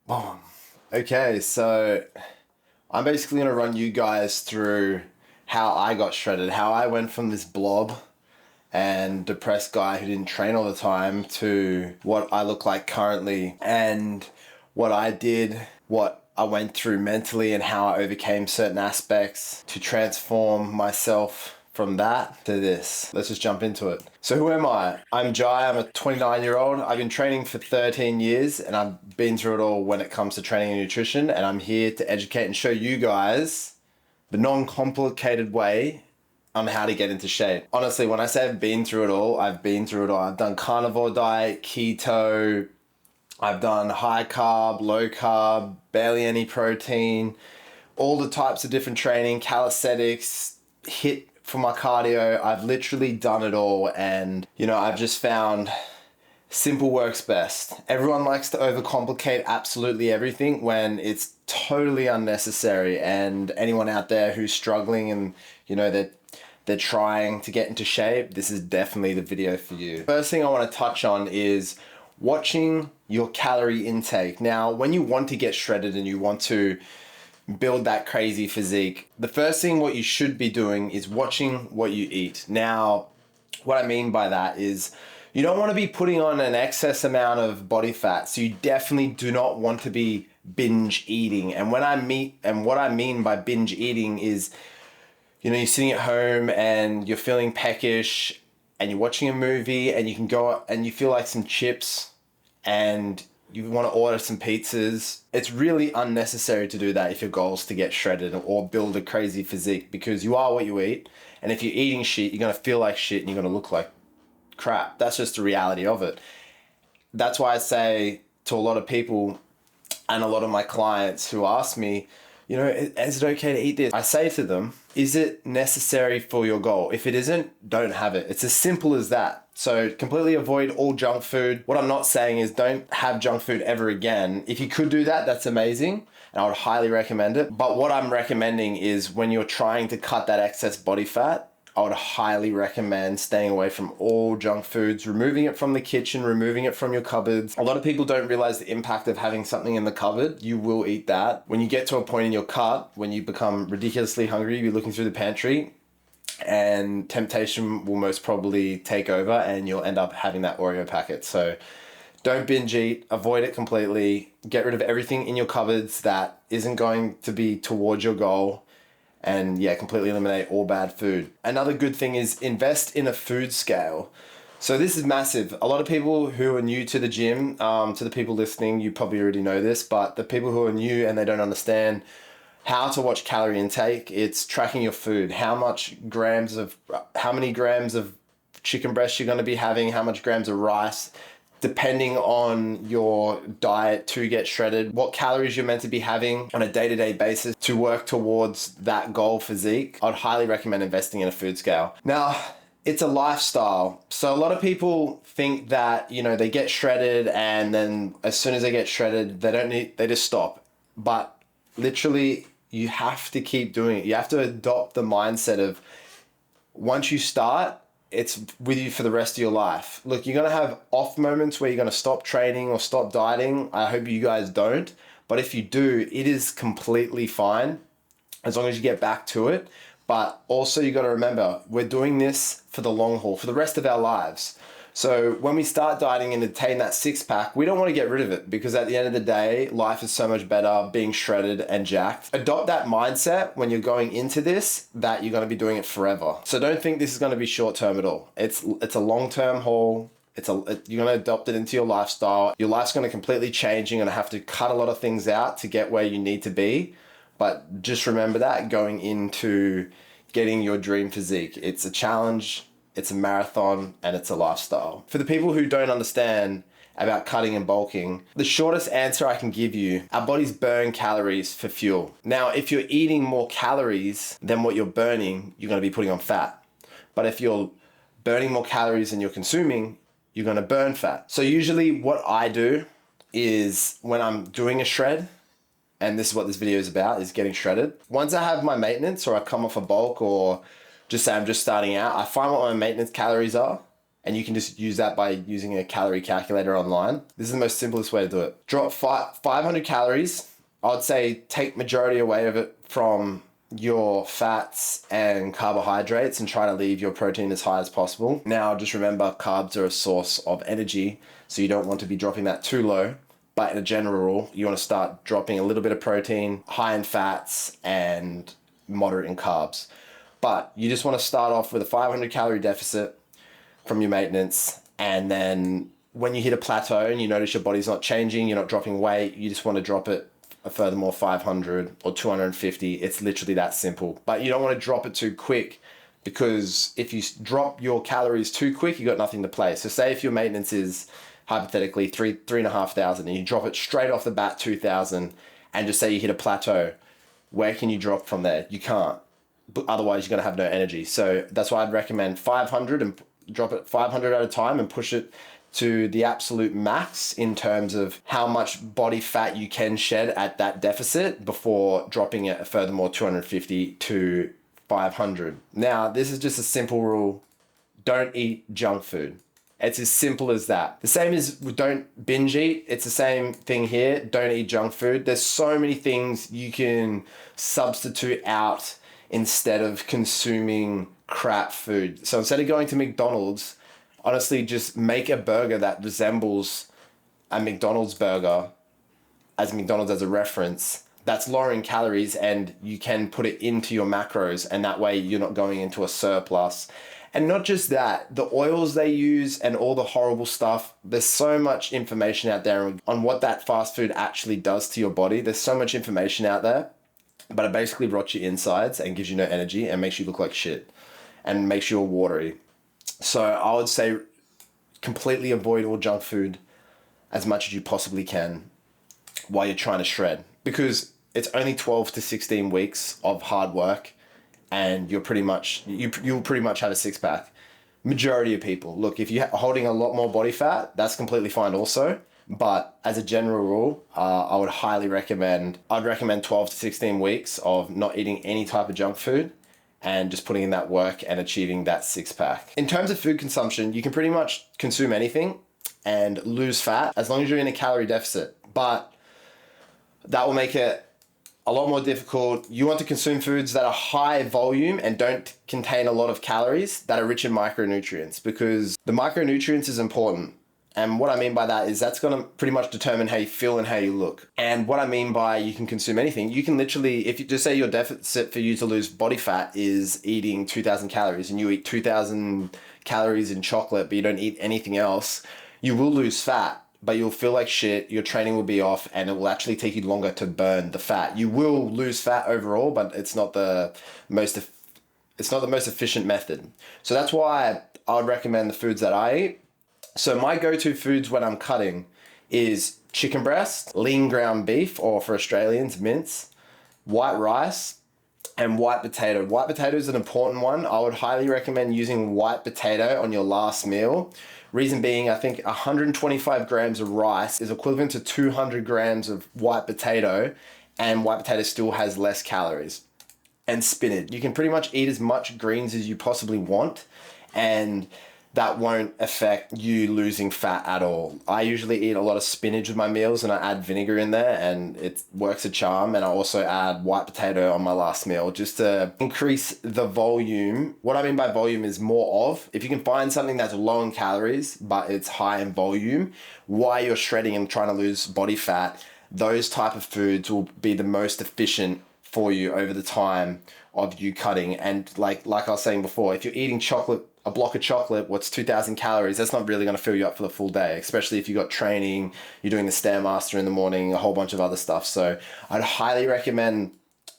Boom. Okay, so I'm basically going to run you guys through how I got shredded, how I went from this blob and depressed guy who didn't train all the time to what I look like currently, and what I did, what I went through mentally, and how I overcame certain aspects to transform myself from that to this. Let's just jump into it. So who am I? I'm Jye. I'm a 29-year-old. I've been training for 13 years and I've been through it all when it comes to training and nutrition, and I'm here to educate and show you guys the non-complicated way on how to get into shape. Honestly, when I say I've been through it all, I've been through it all. I've done carnivore diet, keto, I've done high carb, low carb, barely any protein, all the types of different training, calisthenics, HIIT for my cardio. I've literally done it all, and I've just found simple works best. Everyone likes to overcomplicate absolutely everything when it's totally unnecessary, and anyone out there who's struggling and they're trying to get into shape, this is definitely the video for you. First thing I want to touch on is watching your calorie intake. Now, when you want to get shredded and you want to build that crazy physique, the first thing what you should be doing is watching what you eat. Now, what I mean by that is you don't want to be putting on an excess amount of body fat. So you definitely do not want to be binge eating. And what I mean by binge eating is, you're sitting at home and you're feeling peckish and you're watching a movie and you can go out and you feel like some chips and you want to order some pizzas. It's really unnecessary to do that if your goal is to get shredded or build a crazy physique, because you are what you eat. And if you're eating shit, you're going to feel like shit and you're going to look like crap. That's just the reality of it. That's why I say to a lot of people and a lot of my clients who ask me, is it okay to eat this? I say to them, is it necessary for your goal? If it isn't, don't have it. It's as simple as that. So completely avoid all junk food. What I'm not saying is don't have junk food ever again. If you could do that, that's amazing, and I would highly recommend it. But what I'm recommending is when you're trying to cut that excess body fat, I would highly recommend staying away from all junk foods, removing it from the kitchen, removing it from your cupboards. A lot of people don't realize the impact of having something in the cupboard. You will eat that. When you get to a point in your cut, when you become ridiculously hungry, you'll be looking through the pantry and temptation will most probably take over and you'll end up having that Oreo packet. So don't binge eat, avoid it completely. Get rid of everything in your cupboards that isn't going to be towards your goal. And completely eliminate all bad food. Another good thing is invest in a food scale. So this is massive. A lot of people who are new to the gym, to the people listening, you probably already know this, but the people who are new and they don't understand how to watch calorie intake, it's tracking your food. How many grams of chicken breast you're going to be having, how much grams of rice, depending on your diet to get shredded, what calories you're meant to be having on a day-to-day basis to work towards that goal physique. I'd highly recommend investing in a food scale. Now, it's a lifestyle. So a lot of people think that, they get shredded and then as soon as they get shredded, they just stop. But literally, you have to keep doing it. You have to adopt the mindset of once you start, it's with you for the rest of your life. Look, you're going to have off moments where you're going to stop training or stop dieting. I hope you guys don't. But if you do, it is completely fine as long as you get back to it. But also you got to remember, we're doing this for the long haul, for the rest of our lives. So when we start dieting and attain that six pack, we don't want to get rid of it, because at the end of the day, life is so much better being shredded and jacked. Adopt that mindset when you're going into this, that you're going to be doing it forever. So don't think this is going to be short term at all. It's a long-term haul. You're going to adopt it into your lifestyle. Your life's going to completely change. You're going to have to cut a lot of things out to get where you need to be. But just remember that going into getting your dream physique, it's a challenge. It's a marathon and it's a lifestyle. For the people who don't understand about cutting and bulking, the shortest answer I can give you, our bodies burn calories for fuel. Now, if you're eating more calories than what you're burning, you're going to be putting on fat. But if you're burning more calories than you're consuming, you're going to burn fat. So usually what I do is when I'm doing a shred, and this is what this video is about, is getting shredded. Once I have my maintenance or I come off a bulk or just say I'm just starting out, I find what my maintenance calories are And you can just use that by using a calorie calculator online. This is the most simplest way to do it. Drop 500 calories. I would say take majority away of it from your fats and carbohydrates and try to leave your protein as high as possible. Now, just remember, carbs are a source of energy, so you don't want to be dropping that too low. But in a general rule, you want to start dropping a little bit of protein, high in fats, and moderate in carbs. But you just want to start off with a 500 calorie deficit from your maintenance, and then when you hit a plateau and you notice your body's not changing, you're not dropping weight, you just want to drop it a furthermore 500 or 250. It's literally that simple. But you don't want to drop it too quick, because if you drop your calories too quick, you got nothing to play. So say if your maintenance is hypothetically 3,500 and you drop it straight off the bat 2,000, and just say you hit a plateau, where can you drop from there? You can't. But otherwise you're going to have no energy. So that's why I'd recommend 500 and drop it 500 at a time and push it to the absolute max in terms of how much body fat you can shed at that deficit before dropping it furthermore 250 to 500. Now, this is just a simple rule. Don't eat junk food. It's as simple as that. The same as don't binge eat. It's the same thing here. Don't eat junk food. There's so many things you can substitute out instead of consuming crap food. So instead of going to McDonald's, honestly, just make a burger that resembles a McDonald's burger, as McDonald's as a reference, that's lower in calories, and you can put it into your macros, and that way you're not going into a surplus. And not just that, the oils they use and all the horrible stuff, there's so much information out there on what that fast food actually does to your body. There's so much information out there, but it basically rots your insides and gives you no energy and makes you look like shit and makes you all watery. So I would say completely avoid all junk food as much as you possibly can while you're trying to shred, because it's only 12 to 16 weeks of hard work, and you'll pretty much have a six pack. Majority of people, look, if you're holding a lot more body fat, that's completely fine also. But as a general rule, I'd recommend 12 to 16 weeks of not eating any type of junk food and just putting in that work and achieving that six pack. In terms of food consumption, you can pretty much consume anything and lose fat as long as you're in a calorie deficit. But that will make it a lot more difficult. You want to consume foods that are high volume and don't contain a lot of calories, that are rich in micronutrients, because the micronutrients is important. And what I mean by that is that's going to pretty much determine how you feel and how you look. And what I mean by you can consume anything, you can literally, if you just say your deficit for you to lose body fat is eating 2,000 calories and you eat 2,000 calories in chocolate, but you don't eat anything else, you will lose fat, but you'll feel like shit, your training will be off, and it will actually take you longer to burn the fat. You will lose fat overall, but it's not the most efficient method. So that's why I would recommend the foods that I eat. So my go-to foods when I'm cutting is chicken breast, lean ground beef, or for Australians, mince, white rice, and white potato. White potato is an important one. I would highly recommend using white potato on your last meal. Reason being, I think 125 grams of rice is equivalent to 200 grams of white potato, and white potato still has less calories. And spinach. You can pretty much eat as much greens as you possibly want, and that won't affect you losing fat at all. I usually eat a lot of spinach with my meals, and I add vinegar in there, and it works a charm. And I also add white potato on my last meal just to increase the volume. What I mean by volume is more of. If you can find something that's low in calories, but it's high in volume, while you're shredding and trying to lose body fat, those type of foods will be the most efficient for you over the time of you cutting. And like I was saying before, if you're eating chocolate, a block of chocolate, what's 2,000 calories, that's not really going to fill you up for the full day, especially if you've got training, you're doing the Stairmaster in the morning, a whole bunch of other stuff. So I'd highly recommend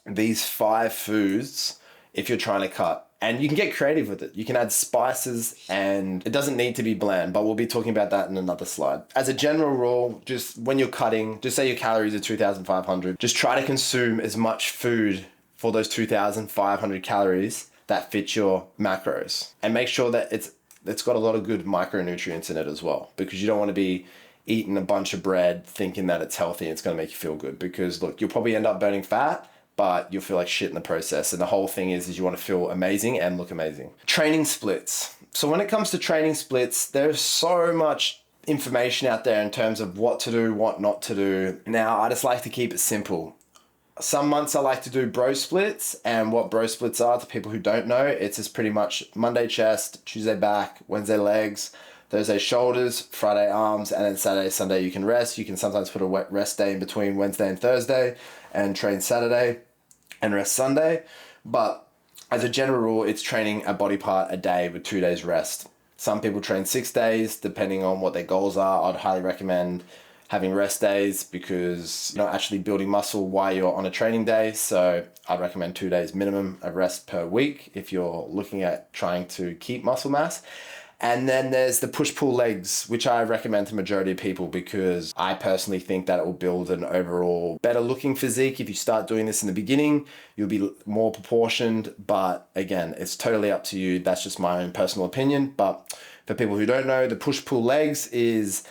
these 5 foods if you're trying to cut. And you can get creative with it. You can add spices, and it doesn't need to be bland, but we'll be talking about that in another slide. As a general rule, just when you're cutting, just say your calories are 2,500, just try to consume as much food for those 2,500 calories that fit your macros, and make sure that it's got a lot of good micronutrients in it as well, because you don't want to be eating a bunch of bread thinking that it's healthy and it's going to make you feel good, because look, you'll probably end up burning fat, but you'll feel like shit in the process. And the whole thing is you want to feel amazing and look amazing. Training splits. So when it comes to training splits, there's so much information out there in terms of what to do, what not to do. Now, I just like to keep it simple. Some months I like to do bro splits, and what bro splits are, to people who don't know, it's just pretty much Monday chest, Tuesday back, Wednesday legs, Thursday shoulders, Friday arms, and then Saturday, Sunday you can rest. You can sometimes put a wet rest day in between Wednesday and Thursday and train Saturday and rest Sunday. But as a general rule, it's training a body part a day with 2 days rest. Some people train 6 days, depending on what their goals are. I'd highly recommend having rest days because you're not actually building muscle while you're on a training day. So I'd recommend 2 days minimum of rest per week if you're looking at trying to keep muscle mass. And then there's the push-pull legs, which I recommend to the majority of people because I personally think that it will build an overall better looking physique. If you start doing this in the beginning, you'll be more proportioned. But again, it's totally up to you. That's just my own personal opinion. But for people who don't know, the push-pull legs is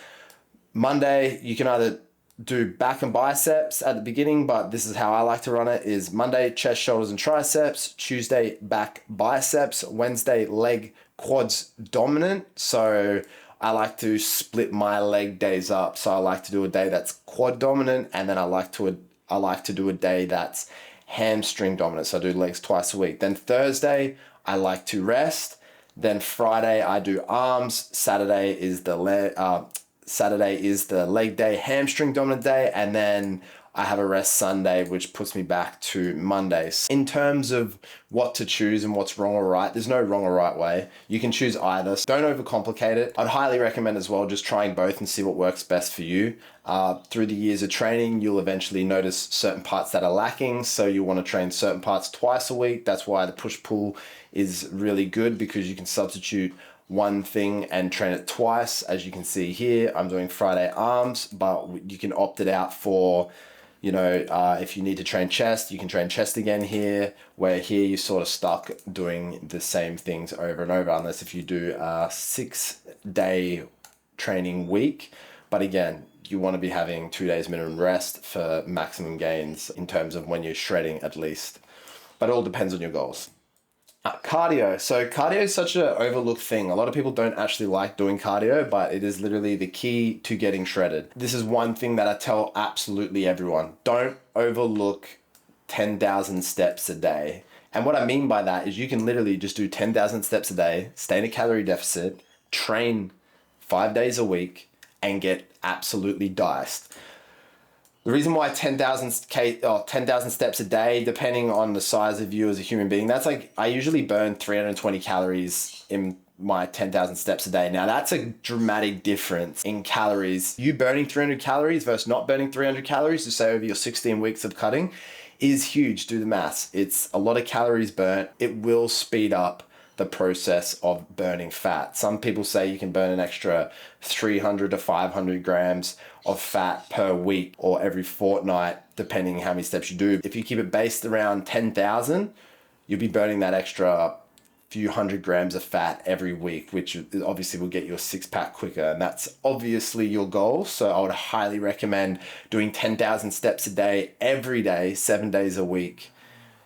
Monday. You can either do back and biceps at the beginning, but this is how I like to run it, is Monday, chest, shoulders, and triceps, Tuesday, back, biceps, Wednesday, leg, quads dominant. So I like to split my leg days up. So I like to do a day that's quad dominant, and then I like to do a day that's hamstring dominant. So I do legs twice a week. Then Thursday, I like to rest. Then Friday, I do arms. Saturday is the leg day, hamstring dominant day, and then I have a rest Sunday, which puts me back to Mondays. In terms of what to choose and what's wrong or right, there's no wrong or right way. You can choose either. So don't overcomplicate it. I'd highly recommend as well just trying both and see what works best for you. Through the years of training, you'll eventually notice certain parts that are lacking. So you want to train certain parts twice a week. That's why the push-pull is really good, because you can substitute one thing and train it twice. As you can see here, I'm doing Friday arms, but you can opt it out for, if you need to train chest, you can train chest again here, where here you're sort of stuck doing the same things over and over, unless if you do a 6-day training week. But again, you want to be having 2 days minimum rest for maximum gains in terms of when you're shredding at least. But it all depends on your goals. Cardio. So cardio is such an overlooked thing. A lot of people don't actually like doing cardio, but it is literally the key to getting shredded. This is one thing that I tell absolutely everyone. Don't overlook 10,000 steps a day. And what I mean by that is you can literally just do 10,000 steps a day, stay in a calorie deficit, train 5 days a week, and get absolutely diced. The reason why 10,000 steps a day, depending on the size of you as a human being, that's like, I usually burn 320 calories in my 10,000 steps a day. Now that's a dramatic difference in calories. You burning 300 calories versus not burning 300 calories, to say over your 16 weeks of cutting, is huge. Do the maths. It's a lot of calories burnt. It will speed up the process of burning fat. Some people say you can burn an extra 300 to 500 grams of fat per week or every fortnight, depending how many steps you do. If you keep it based around 10,000, you'll be burning that extra few hundred grams of fat every week, which obviously will get you a 6-pack quicker. And that's obviously your goal. So I would highly recommend doing 10,000 steps a day, every day, 7 days a week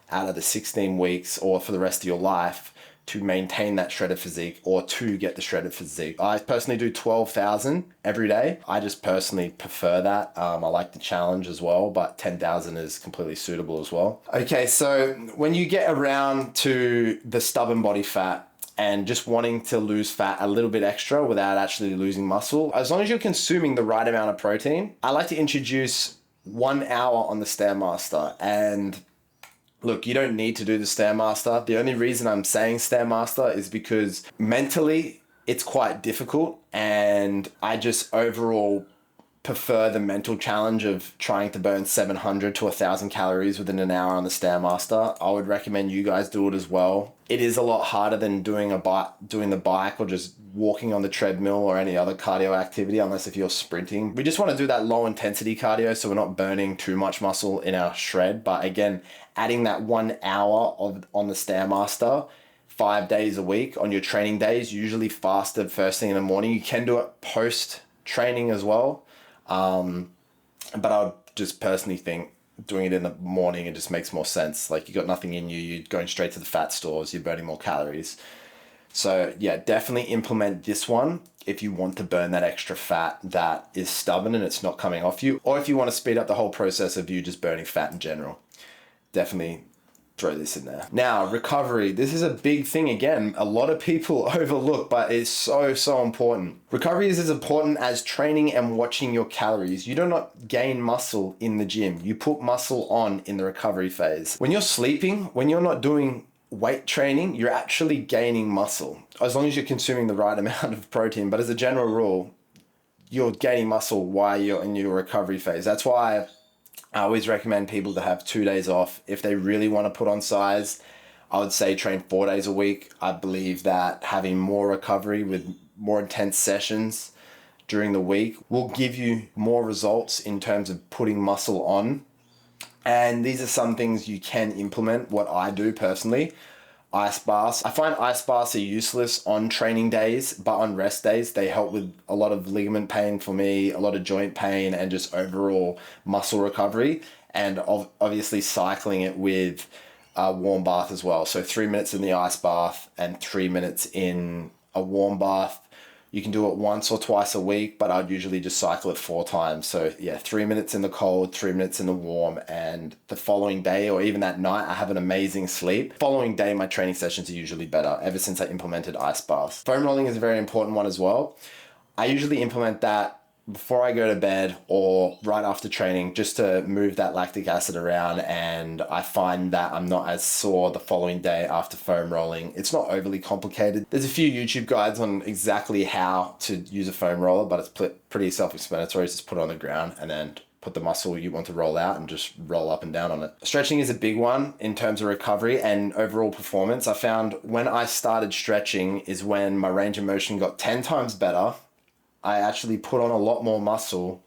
out of the 16 weeks or for the rest of your life, to maintain that shredded physique or to get the shredded physique. I personally do 12,000 every day. I just personally prefer that. I like the challenge as well, but 10,000 is completely suitable as well. Okay, so when you get around to the stubborn body fat and just wanting to lose fat a little bit extra without actually losing muscle, as long as you're consuming the right amount of protein, I like to introduce 1 hour on the Stairmaster. And look, you don't need to do the Stairmaster. The only reason I'm saying Stairmaster is because mentally it's quite difficult, and I just overall prefer the mental challenge of trying to burn 700 to 1,000 calories within an hour on the Stairmaster. I would recommend you guys do it as well. It is a lot harder than doing the bike or just walking on the treadmill or any other cardio activity, unless if you're sprinting. We just want to do that low intensity cardio so we're not burning too much muscle in our shred. But again, adding that 1 hour on the Stairmaster 5 days a week on your training days, usually fasted first thing in the morning. You can do it post training as well. But I would just personally think doing it in the morning, it just makes more sense. Like, you got nothing in you, you're going straight to the fat stores, you're burning more calories. So yeah, definitely implement this one if you want to burn that extra fat that is stubborn and it's not coming off you, or if you want to speed up the whole process of you just burning fat in general. Definitely throw this in there. Now, recovery. This is a big thing again. A lot of people overlook, but it's so important. Recovery is as important as training and watching your calories. You do not gain muscle in the gym. You put muscle on in the recovery phase. When you're sleeping, when you're not doing weight training, you're actually gaining muscle, as long as you're consuming the right amount of protein. But as a general rule, you're gaining muscle while you're in your recovery phase. That's why I always recommend people to have 2 days off. If they really want to put on size, I would say train 4 days a week. I believe that having more recovery with more intense sessions during the week will give you more results in terms of putting muscle on. And these are some things you can implement. What I do personally, ice baths. I find ice baths are useless on training days, but on rest days, they help with a lot of ligament pain for me, a lot of joint pain, and just overall muscle recovery. And obviously cycling it with a warm bath as well. So 3 minutes in the ice bath and 3 minutes in a warm bath. You can do it once or twice a week, but I'd usually just cycle it 4 times. So yeah, 3 minutes in the cold, 3 minutes in the warm, and the following day or even that night, I have an amazing sleep. Following day, my training sessions are usually better ever since I implemented ice baths. Foam rolling is a very important one as well. I usually implement that before I go to bed or right after training, just to move that lactic acid around, and I find that I'm not as sore the following day after foam rolling. It's not overly complicated. There's a few YouTube guides on exactly how to use a foam roller, but it's pretty self-explanatory. Just put it on the ground and then put the muscle you want to roll out and just roll up and down on it. Stretching is a big one in terms of recovery and overall performance. I found when I started stretching is when my range of motion got 10 times better. I actually put on a lot more muscle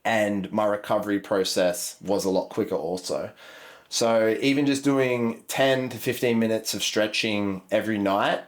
and my recovery process was a lot quicker also. So even just doing 10 to 15 minutes of stretching every night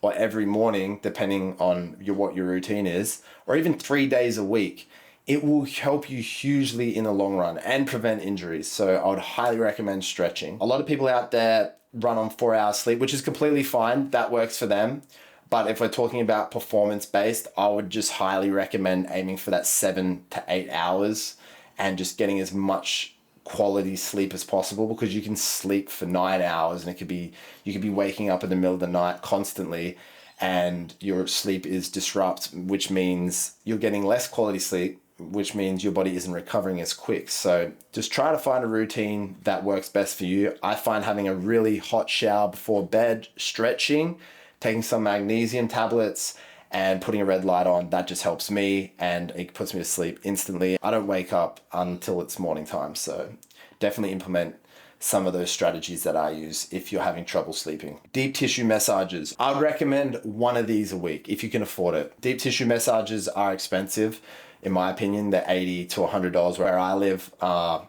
or every morning, depending on what your routine is, or even 3 days a week, it will help you hugely in the long run and prevent injuries. So I would highly recommend stretching. A lot of people out there run on 4 hours sleep, which is completely fine. That works for them. But if we're talking about performance-based, I would just highly recommend aiming for that 7 to 8 hours and just getting as much quality sleep as possible, because you can sleep for 9 hours and you could be waking up in the middle of the night constantly and your sleep is disrupted, which means you're getting less quality sleep, which means your body isn't recovering as quick. So just try to find a routine that works best for you. I find having a really hot shower before bed, stretching, taking some magnesium tablets and putting a red light on, that just helps me and it puts me to sleep instantly. I don't wake up until it's morning time. So definitely implement some of those strategies that I use if you're having trouble sleeping. Deep tissue massages. I'd recommend one of these a week if you can afford it. Deep tissue massages are expensive. In my opinion, they're $80 to $100 where I live,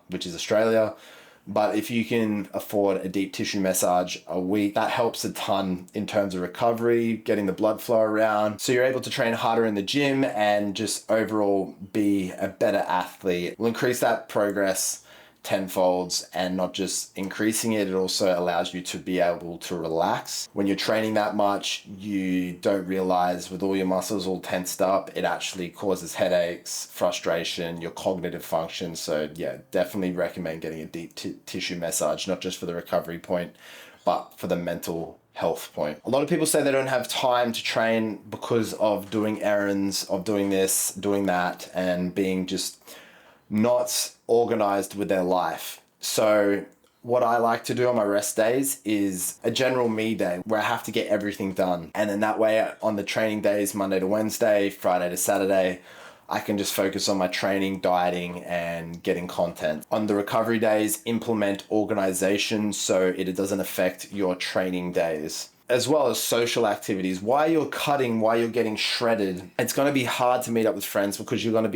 which is Australia. But if you can afford a deep tissue massage a week, that helps a ton in terms of recovery, getting the blood flow around. So you're able to train harder in the gym and just overall be a better athlete. It will increase that progress tenfolds, and not just increasing it, it also allows you to be able to relax. When you're training that much, you don't realize with all your muscles all tensed up, it actually causes headaches, frustration, your cognitive function. So yeah, definitely recommend getting a deep tissue massage, not just for the recovery point, but for the mental health point. A lot of people say they don't have time to train because of doing errands, of doing this, doing that, and being just not organized with their life. So what I like to do on my rest days is a general me day where I have to get everything done. And then that way on the training days, Monday to Wednesday, Friday to Saturday, I can just focus on my training, dieting, and getting content. On the recovery days, implement organization so it doesn't affect your training days, as well as social activities. While you're cutting, while you're getting shredded, it's going to be hard to meet up with friends because you're going to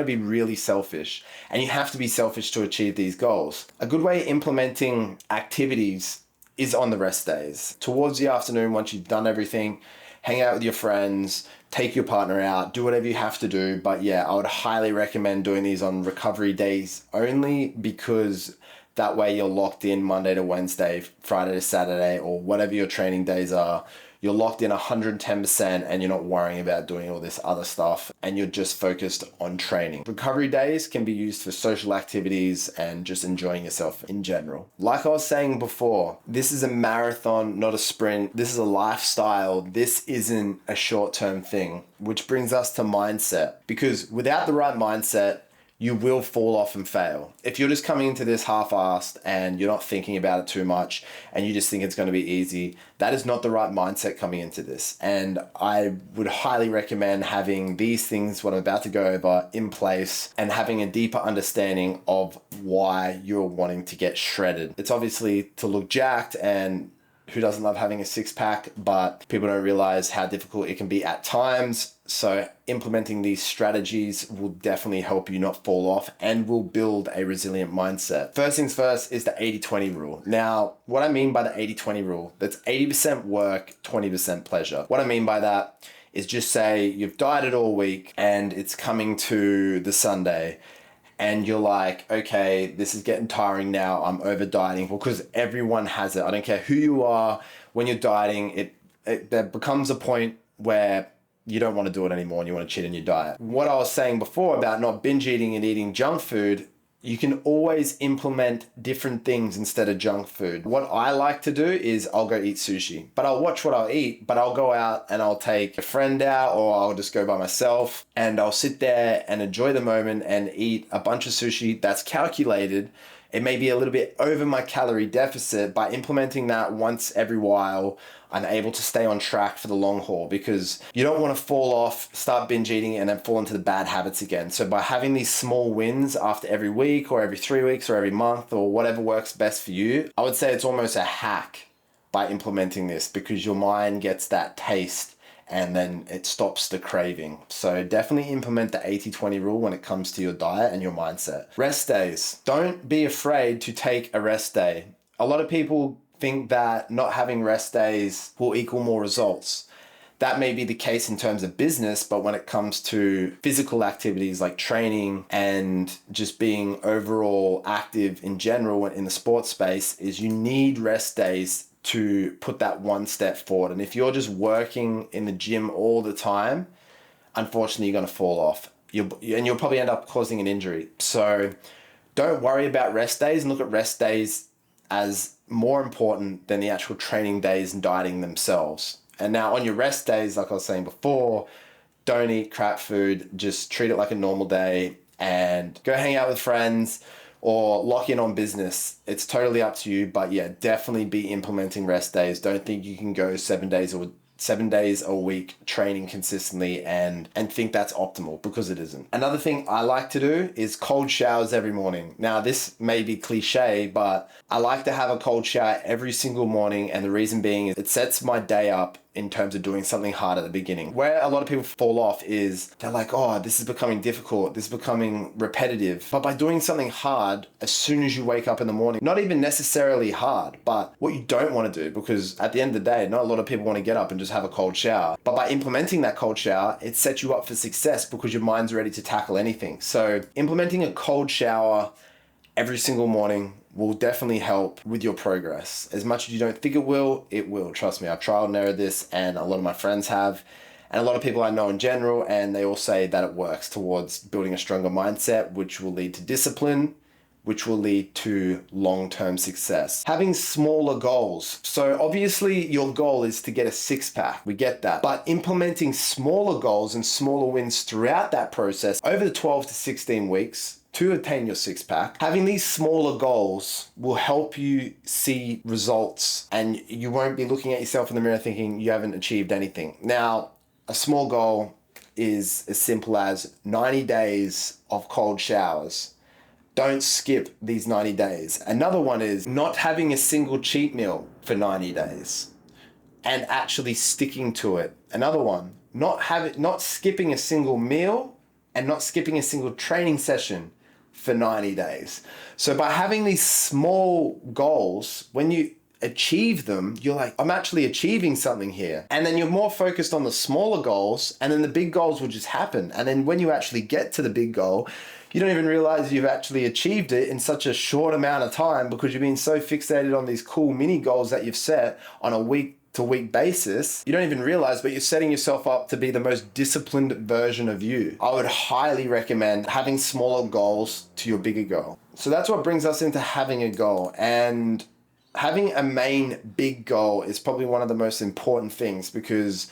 be really selfish, and you have to be selfish to achieve these goals. A good way of implementing activities is on the rest days. Towards the afternoon, once you've done everything, hang out with your friends, take your partner out, do whatever you have to do. But yeah, I would highly recommend doing these on recovery days only, because that way you're locked in Monday to Wednesday, Friday to Saturday, or whatever your training days are. You're locked in 110% and you're not worrying about doing all this other stuff, and you're just focused on training. Recovery days can be used for social activities and just enjoying yourself in general. Like I was saying before, this is a marathon, not a sprint. This is a lifestyle. This isn't a short-term thing, which brings us to mindset, because without the right mindset, you will fall off and fail. If you're just coming into this half-assed and you're not thinking about it too much and you just think it's going to be easy, that is not the right mindset coming into this. And I would highly recommend having these things, what I'm about to go over, in place, and having a deeper understanding of why you're wanting to get shredded. It's obviously to look jacked, and who doesn't love having a six-pack, but people don't realize how difficult it can be at times. So implementing these strategies will definitely help you not fall off and will build a resilient mindset. First things first is the 80-20 rule. Now, what I mean by the 80-20 rule, that's 80% work, 20% pleasure. What I mean by that is, just say you've dieted all week and it's coming to the Sunday, and you're like, okay, this is getting tiring now, I'm over dieting, because everyone has it. I don't care who you are, when you're dieting, there becomes a point where you don't want to do it anymore and you want to cheat on your diet. What I was saying before about not binge eating and eating junk food, you can always implement different things instead of junk food. What I like to do is I'll go eat sushi, but I'll watch what I'll eat, but I'll go out and I'll take a friend out, or I'll just go by myself and I'll sit there and enjoy the moment and eat a bunch of sushi that's calculated. It may be a little bit over my calorie deficit. By implementing that once every while, I'm able to stay on track for the long haul, because you don't want to fall off, start binge eating, and then fall into the bad habits again. So by having these small wins after every week or every 3 weeks or every month or whatever works best for you, I would say it's almost a hack by implementing this, because your mind gets that taste and then it stops the craving. So definitely implement the 80-20 rule when it comes to your diet and your mindset. Rest days. Don't be afraid to take a rest day. A lot of people think that not having rest days will equal more results. That may be the case in terms of business, but when it comes to physical activities like training and just being overall active in general in the sports space, is you need rest days to put that one step forward. And if you're just working in the gym all the time, unfortunately, you're going to fall off. You'll probably end up causing an injury. So don't worry about rest days, and look at rest days as more important than the actual training days and dieting themselves. And now on your rest days, like I was saying before, don't eat crap food. Just treat it like a normal day and go hang out with friends or lock in on business. It's totally up to you, but yeah, definitely be implementing rest days. Don't think you can go 7 days a week training consistently and think that's optimal, because it isn't. Another thing I like to do is cold showers every morning. Now, this may be cliche, but I like to have a cold shower every single morning, and the reason being is it sets my day up in terms of doing something hard at the beginning. Where a lot of people fall off is they're like, oh, this is becoming difficult, this is becoming repetitive. But by doing something hard as soon as you wake up in the morning, not even necessarily hard, but what you don't want to do, because at the end of the day, not a lot of people want to get up and just have a cold shower. But by implementing that cold shower, it sets you up for success, because your mind's ready to tackle anything. So implementing a cold shower every single morning will definitely help with your progress. As much as you don't think it will, it will. Trust me, I've trial and errored this, and a lot of my friends have, and a lot of people I know in general, and they all say that it works towards building a stronger mindset, which will lead to discipline, which will lead to long-term success. Having smaller goals. So obviously your goal is to get a six-pack. We get that. But implementing smaller goals and smaller wins throughout that process over the 12 to 16 weeks to attain your six-pack, having these smaller goals will help you see results, and you won't be looking at yourself in the mirror thinking you haven't achieved anything. Now, a small goal is as simple as 90 days of cold showers. Don't skip these 90 days. Another one is not having a single cheat meal for 90 days and actually sticking to it. Another one, not skipping a single meal and not skipping a single training session for 90 days. So by having these small goals, when you achieve them, you're like, I'm actually achieving something here. And then you're more focused on the smaller goals, and then the big goals will just happen. And then when you actually get to the big goal, you don't even realize you've actually achieved it in such a short amount of time, because you've been so fixated on these cool mini goals that you've set on a week to week basis. You don't even realize, but you're setting yourself up to be the most disciplined version of you. I would highly recommend having smaller goals to your bigger goal. So that's what brings us into having a goal. And having a main big goal is probably one of the most important things, because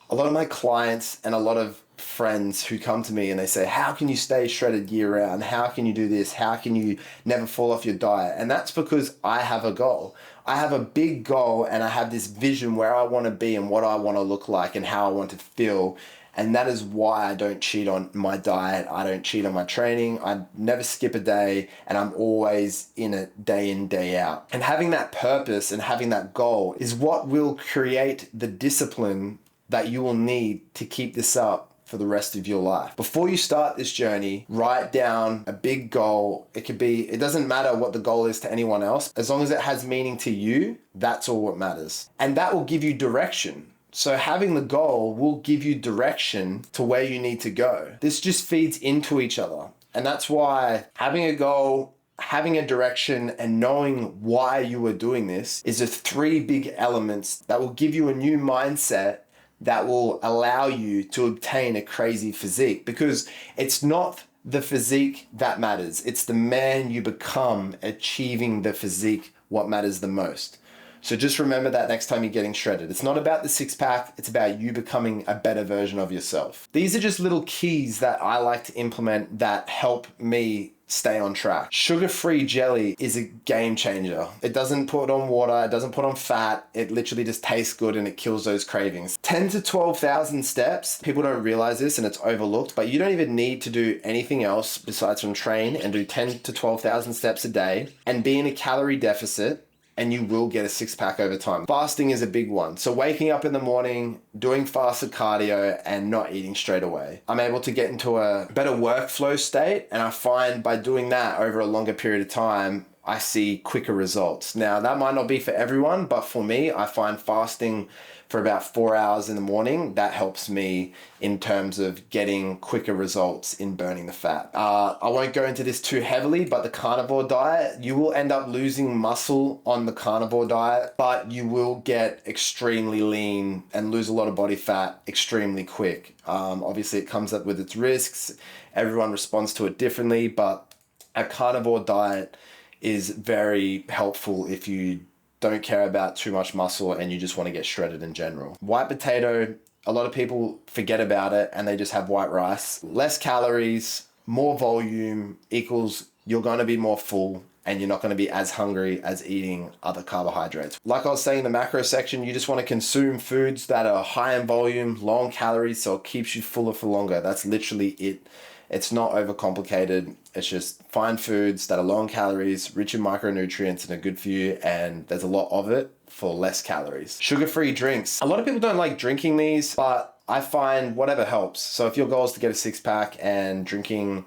a lot of my clients and a lot of friends who come to me and they say, how can you stay shredded year round? How can you do this? How can you never fall off your diet? And that's because I have a goal. I have a big goal, and I have this vision where I want to be and what I want to look like and how I want to feel. And that is why I don't cheat on my diet. I don't cheat on my training. I never skip a day, and I'm always in, day out. And having that purpose and having that goal is what will create the discipline that you will need to keep this up for the rest of your life. Before you start this journey, write down a big goal. It doesn't matter what the goal is to anyone else. As long as it has meaning to you, that's all what matters. And that will give you direction. So having the goal will give you direction to where you need to go. This just feeds into each other. And that's why having a goal, having a direction, and knowing why you are doing this is the three big elements that will give you a new mindset that will allow you to obtain a crazy physique. Because it's not the physique that matters. It's the man you become achieving the physique what matters the most. So just remember that next time you're getting shredded. It's not about the six pack, it's about you becoming a better version of yourself. These are just little keys that I like to implement that help me stay on track. Sugar-free jelly is a game changer. It doesn't put on water, it doesn't put on fat, it literally just tastes good and it kills those cravings. 10 to 12,000 steps, people don't realize this and it's overlooked, but you don't even need to do anything else besides from train and do 10 to 12,000 steps a day and be in a calorie deficit, and you will get a six-pack over time. Fasting is a big one. So waking up in the morning, doing fasted cardio, and not eating straight away. I'm able to get into a better workflow state, and I find by doing that over a longer period of time, I see quicker results. Now, that might not be for everyone, but for me, I find fasting for about 4 hours in the morning, that helps me in terms of getting quicker results in burning the fat. I won't go into this too heavily, but the carnivore diet, you will end up losing muscle on the carnivore diet, but you will get extremely lean and lose a lot of body fat extremely quick. Obviously, it comes up with its risks. Everyone responds to it differently, but a carnivore diet is very helpful if you don't care about too much muscle and you just want to get shredded in general. White potato, a lot of people forget about it and they just have white rice. Less calories, more volume equals you're going to be more full and you're not going to be as hungry as eating other carbohydrates. Like I was saying in the macro section, you just want to consume foods that are high in volume, low in calories, so it keeps you fuller for longer. That's literally it. It's not overcomplicated. It's just find foods that are low in calories, rich in micronutrients, and are good for you, and there's a lot of it for less calories. Sugar-free drinks. A lot of people don't like drinking these, but I find whatever helps. So if your goal is to get a six-pack and drinking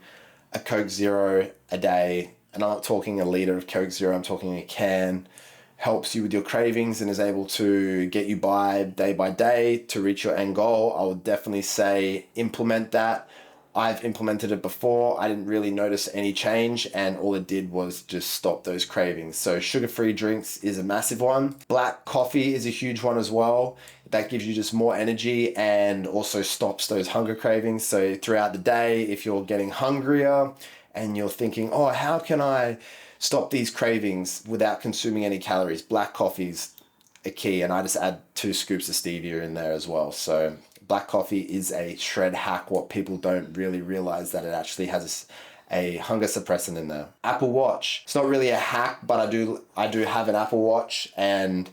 a Coke Zero a day, and I'm not talking a liter of Coke Zero, I'm talking a can, helps you with your cravings and is able to get you by day to reach your end goal, I would definitely say implement that. I've implemented it before. I didn't really notice any change, and all it did was just stop those cravings. So sugar-free drinks is a massive one. Black coffee is a huge one as well. That gives you just more energy and also stops those hunger cravings. So throughout the day, if you're getting hungrier and you're thinking, oh, how can I stop these cravings without consuming any calories? Black coffee's a key, and I just add 2 scoops of stevia in there as well. So black coffee is a shred hack. What people don't really realize that it actually has a hunger suppressant in there. Apple Watch. It's not really a hack, but I do have an Apple Watch, and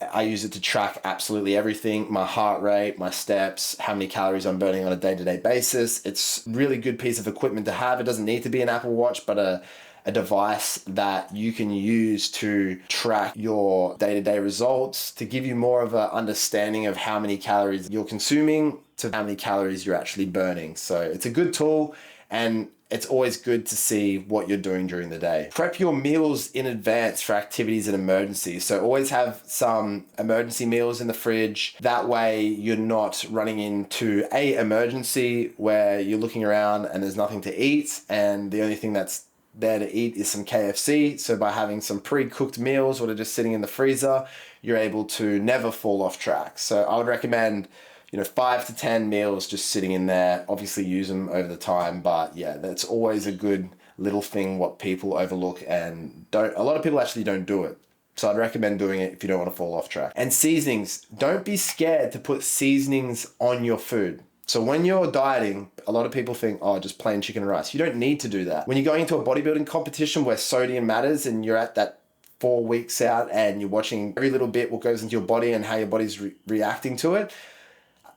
I use it to track absolutely everything. My heart rate, my steps, how many calories I'm burning on a day-to-day basis. It's a really good piece of equipment to have. It doesn't need to be an Apple Watch, but a device that you can use to track your day-to-day results, to give you more of an understanding of how many calories you're consuming to how many calories you're actually burning. So it's a good tool, and it's always good to see what you're doing during the day. Prep your meals in advance for activities and emergencies. So always have some emergency meals in the fridge. That way you're not running into a emergency where you're looking around and there's nothing to eat, and the only thing that's there to eat is some KFC. So by having some pre-cooked meals or just sitting in the freezer, you're able to never fall off track. So I would recommend 5 to 10 meals just sitting in there. Obviously use them over the time, but yeah, that's always a good little thing what people overlook, and a lot of people actually don't do it. So I'd recommend doing it if you don't want to fall off track. And seasonings, don't be scared to put seasonings on your food. So when you're dieting, a lot of people think, oh, just plain chicken and rice. You don't need to do that. When you're going into a bodybuilding competition where sodium matters and you're at that 4 weeks out and you're watching every little bit what goes into your body and how your body's reacting to it,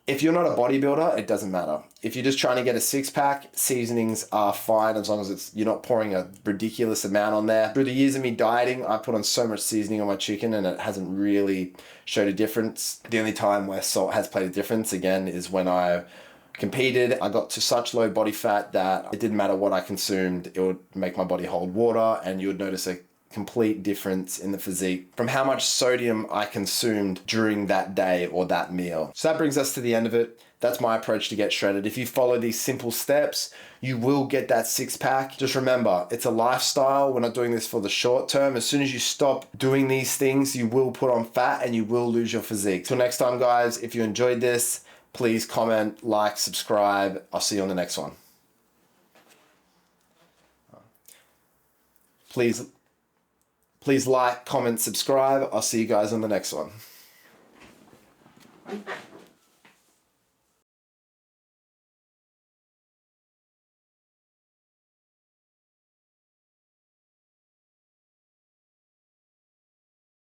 if you're not a bodybuilder, it doesn't matter. If you're just trying to get a six-pack, seasonings are fine as long as you're not pouring a ridiculous amount on there. Through the years of me dieting, I put on so much seasoning on my chicken and it hasn't really showed a difference. The only time where salt has played a difference, again, is when I competed. I got to such low body fat that it didn't matter what I consumed, it would make my body hold water, and you would notice a complete difference in the physique from how much sodium I consumed during that day or that meal. So that brings us to the end of it. That's my approach to get shredded. If you follow these simple steps, you will get that six-pack. Just remember, it's a lifestyle. We're not doing this for the short term. As soon as you stop doing these things, you will put on fat and you will lose your physique. Till next time, guys, if you enjoyed this, please comment, like, subscribe. I'll see you on the next one. Please like, comment, subscribe. I'll see you guys on the next one.